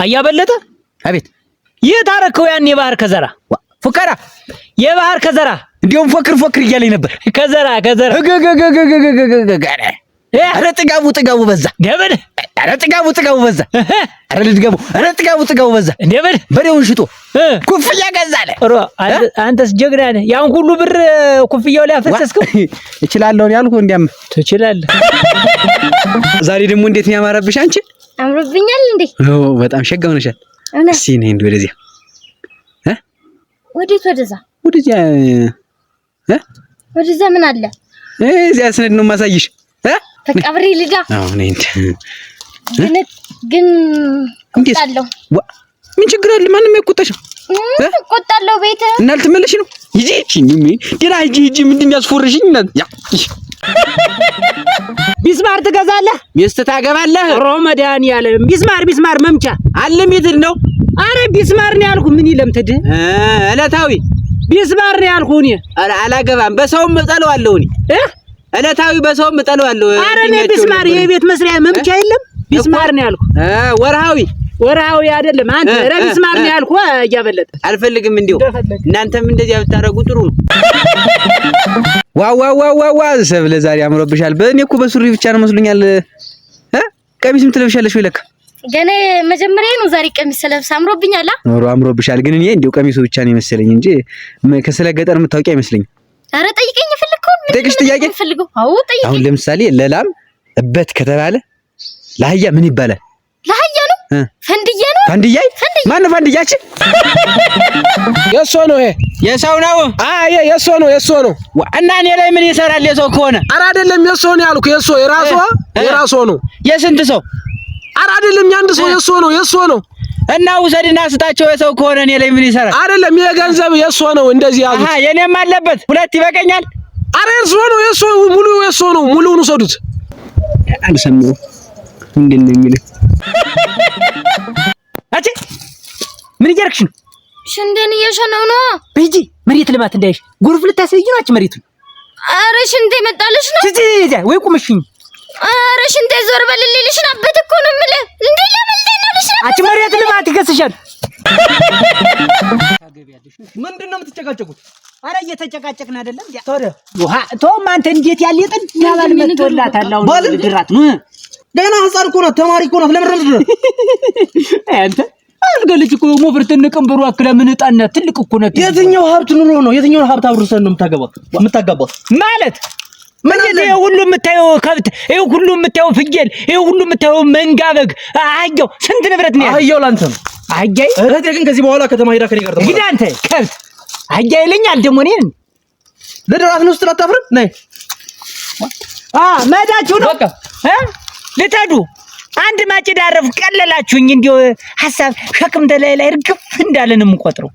አያበለጠ አቤት የታረከው ያን የባህር ከዘራ ፉከራ የባህር ከዘራ እንዲያውም ፎክር እያለኝ ነበር። ከዘራ ኧረ ጥጋቡ በዛ ደበል ኧረ ጥጋቡ በዛ ኧረ ልድገሙ ኧረ ጥጋቡ በዛ ደበል በሬውን ሽጦ ኩፍያ ገዛለ። አንተስ ጀግና ነህ። ያን ሁሉ ብር ኩፍያው ላይ አፈሰስከው። እችላለሁ ያልኩህ እንዲያም ትችላለህ። ዛሬ ደግሞ እንዴት ነው ያማረብሽ አንቺ? አምሮብኛል እንዴ? በጣም ሸጋ ሆነሻል። እስኪ ነይ እንዴ ወደዚያ ወደዛ ምን አለ? እዚያ ስነድ ነው ማሳይሽ። ተቀብሪ ልዳ አዎ ነይ እንዴ ግን ቆጣለሁ። ምን ችግር አለ? ማንንም አይቆጣሽም። ቆጣለሁ። ቤት እና ልትመለሽ ነው? ይጂ ደና ሂጂ ምንድን ያስፎርሽኝ? ያ ቢስማር ትገዛለህ? ሚስት ታገባለህ? ሮመዳን ያለ ቢስማር መምቻ አለ ሜትር ነው። አረ ቢስማር ነው ያልኩህ። ምን ይለምትድ እለታዊ ቢስማር ነው ያልኩህ። እኔ አላገባም። በሰውም እጠለዋለሁ። እኔ እለታዊ በሰውም እጠለዋለሁ። አረ እኔ ቢስማር የቤት መስሪያ መምቻ የለም። ቢስማር ነው ያልኩህ። ወርሃዊ አይደለም። አንተ ኧረ ቢስማር ነው ያልኩህ። እያበለጠ አልፈልግም። እንዲሁ እናንተም እንደዚህ ብታረጉ ጥሩ ነው። ዋው ሰብለ ዛሬ አምሮብሻል። በእኔ እኮ በሱሪ ብቻ ነው መስሎኛል። ቀሚስም ትለብሻለሽ ወይ? ለካ ገና መጀመሪያ ነው ዛሬ ቀሚስ ስለብስ አምሮብኛል። አምሮብሻል። ግን እኔ እንዲሁ ቀሚሱ ብቻ ነው የመሰለኝ እንጂ ከስለ ገጠር የምታውቂ አይመስለኝም። ኧረ ጠይቀኝ ፈልከው ጠይቅሽ ጥያቄ ፈልገው። አዎ ጠይቀኝ። አሁን ለምሳሌ ለላም እበት ከተባለ ለአህያ ምን ይባላል? ለአህያ ነው ፈንድያ ነው። ፈንድያ ማን ነው ፈንድያች? የእሷ ነው። ይሄ የሰው ነው። አይ የእሷ ነው። እና እኔ ላይ ምን ይሰራል? የሰው ከሆነ ኧረ አይደለም የእሷ ነው ያልኩህ። የራሷ ነው። የስንት ሰው? ኧረ አይደለም የአንድ ሰው የእሷ ነው። እና ውሰድና ስጣቸው። የሰው ከሆነ እኔ ላይ ምን ይሰራል? አይደለም የገንዘብ የእሷ ነው። እንደዚህ ያዙት። የኔም አለበት። ሁለት ይበቀኛል። ኧረ የእሷ ነው። ሙሉ የእሷ ነው። ሙሉውን ውሰዱት። አልሰማሁም። ምንድን ነው የሚለው? አቺ ምን እያደረግሽ ነው? ሽንቴን እየሸነው ነው። ሂጂ መሬት ልማት እንዳይሽ ጎርፍ ልታስይኝ ነው። አንቺ መሬቱን ኧረ ሽንቴ መጣልሽ ነው። ሂጂ ወይ ቁምሽኝ። ኧረ ሽንቴ ዞር በልልልሽ አበት እኮ ነው የምልህ። እንዴ ለምንድነው? አንቺ መሬት ልማት ይገስሻል። ምንድነው የምትጨቃጨቁት? ኧረ እየተጨቃጨቅን አይደለም። ተውም አንተ እንዴት ያለ የጥን ያባል መጥቶላታል። አሁን ድራት ነው። ገና ህፃን እኮ ናት። ተማሪ እኮ ናት። ለምን ነው አንተ አልገልጭ እኮ ሞፍርትን ቅንብሩ አክለ ምን ጣና ትልቅ እኮ ናት። የትኛው ሀብት ኑሮ ነው? የትኛው ሀብት አብርሰን ነው የምታጋባው ማለት? ምን ይሄ ሁሉ የምታየው ከብት፣ ይሄ ሁሉ የምታየው ፍየል፣ ይሄ ሁሉ የምታየው መንጋ በግ፣ አህያው ስንት ንብረት ነው? አህያው ላንተ ነው። አህያይ እህቴ ግን ከዚህ በኋላ ከተማ ሄዳ ከኔ ጋር ተማራ። ሂድ አንተ ከብት። አህያይ ይለኛል ደግሞ እኔን ለድራት ነው ስትል አታፍርም? ነይ መዳችሁ ነው በቃ ልትሄዱ አንድ ማጭድ አረፍ ቀለላችሁኝ። እንዲው ሐሳብ ሸክም ተላይ ላይ እርግፍ እንዳለን የምቆጥረው